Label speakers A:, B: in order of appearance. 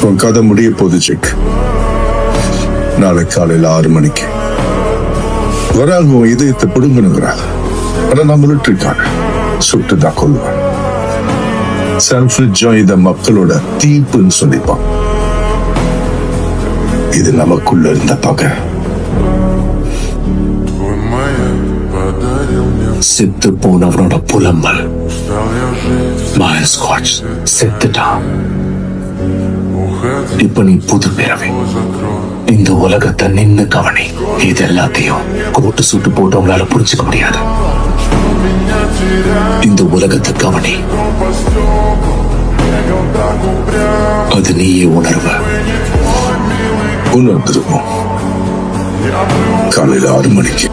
A: உன் கதை முடிய போகுது ஜெக். நாளை காலையில 6 மணிக்கு வராங்க. உன் இதயத்தை பிடுங்கணுங்கிறாங்க. ஆனா நான் மிலிட்டரிக்கான சுட்டுதான் கொள்வேன். சான்ஃபிரிட்ஜோ இத மக்களோட தீர்ப்புன்னு சொல்லிப்பான். இது நமக்குள்ள இருந்த பகை.
B: செத்து போனவனோட புலம்பல். மைல்ஸ் ஸ்காட்ச் செத்துட்டான். இப்ப நீ புது பிறவி. இந்த உலகத்தை நின்னு கவனி. இது எல்லாத்தையும் கோட்டு சுட்டு போட்டவங்களால புரிஞ்சுக்க முடியாது. இந்த உலகத்தை கவனி. அது நீயே உணர்வ.
A: உணர்ந்துருவோம் காலையில 6 மணிக்கு.